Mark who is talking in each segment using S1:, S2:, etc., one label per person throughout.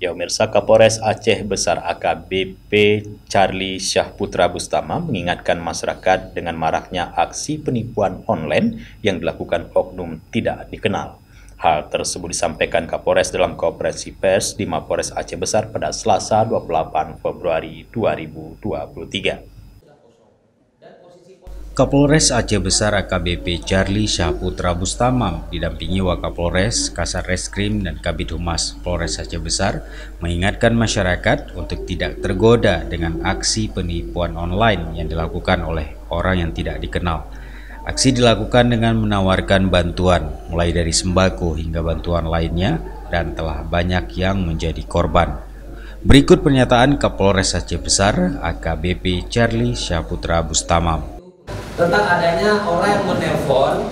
S1: Ya pemirsa, Kapolres Aceh Besar AKBP Charlie Syahputra Bustama mengingatkan masyarakat dengan maraknya aksi penipuan online yang dilakukan oknum tidak dikenal. Hal tersebut disampaikan Kapolres dalam konferensi pers di Mapolres Aceh Besar pada Selasa 28 Februari 2023. Kapolres Aceh Besar AKBP Charlie Syahputra Bustama didampingi Wakapolres, Kasat Reskrim, dan Kabid Humas Polres Aceh Besar mengingatkan masyarakat untuk tidak tergoda dengan aksi penipuan online yang dilakukan oleh orang yang tidak dikenal. Aksi dilakukan dengan menawarkan bantuan mulai dari sembako hingga bantuan lainnya dan telah banyak yang menjadi korban. Berikut pernyataan Kapolres Aceh Besar AKBP Charlie Syahputra Bustama
S2: tentang adanya orang yang menelpon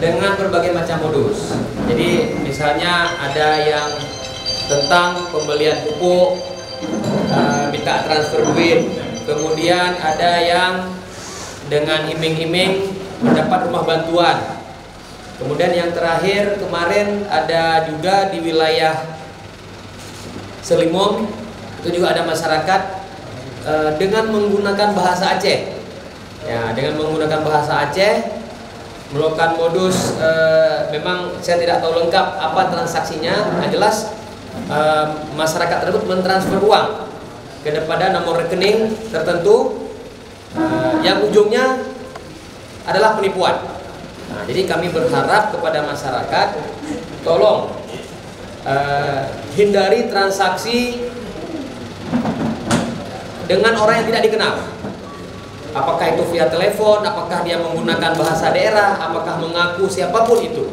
S2: dengan berbagai macam modus. Jadi misalnya ada yang tentang pembelian pupuk, minta transfer duit, kemudian ada yang dengan iming-iming mendapat rumah bantuan. Kemudian yang terakhir kemarin ada juga di wilayah Selimung, itu juga ada masyarakat dengan menggunakan bahasa Aceh. Ya, dengan menggunakan bahasa Aceh, melakukan modus, memang saya tidak tahu lengkap apa transaksinya. Yang jelas masyarakat tersebut mentransfer uang kepada nomor rekening tertentu, yang ujungnya adalah penipuan. Nah, jadi kami berharap kepada masyarakat, tolong hindari transaksi dengan orang yang tidak dikenal. Apakah itu via telepon, apakah dia menggunakan bahasa daerah, apakah mengaku siapapun itu.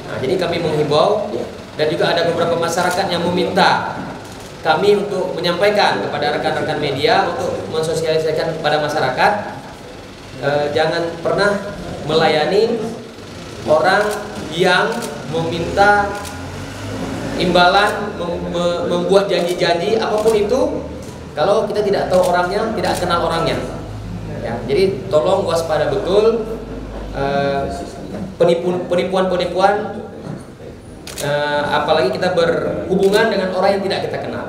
S2: Nah, jadi kami menghimbau, dan juga ada beberapa masyarakat yang meminta kami untuk menyampaikan kepada rekan-rekan media untuk mensosialisasikan kepada masyarakat, jangan pernah melayani orang yang meminta imbalan, membuat janji-janji apapun itu, kalau kita tidak tahu orangnya, tidak kenal orangnya. Ya, jadi tolong waspada betul penipuan-penipuan, apalagi kita berhubungan dengan orang yang tidak kita kenal.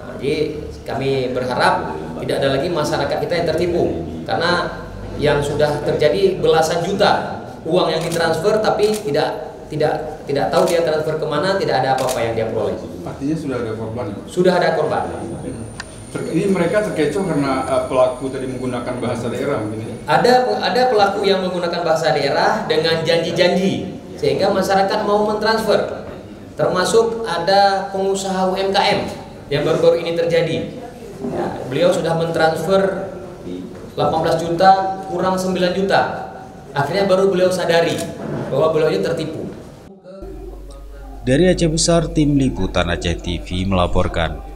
S2: Nah, jadi kami berharap tidak ada lagi masyarakat kita yang tertipu, karena yang sudah terjadi belasan juta uang yang ditransfer tapi tidak tahu dia transfer kemana, tidak ada apa-apa yang dia peroleh.
S3: Artinya sudah ada korban?
S2: Sudah ada korban.
S3: Ini mereka terkecoh karena pelaku tadi menggunakan bahasa daerah mungkin.
S2: Ada pelaku yang menggunakan bahasa daerah dengan janji-janji sehingga masyarakat mau mentransfer. Termasuk ada pengusaha UMKM yang baru-baru ini terjadi. Ya, beliau sudah mentransfer 18 juta kurang 9 juta. Akhirnya baru beliau sadari bahwa beliau itu tertipu.
S1: Dari Aceh Besar, Tim Liputan Aceh TV melaporkan.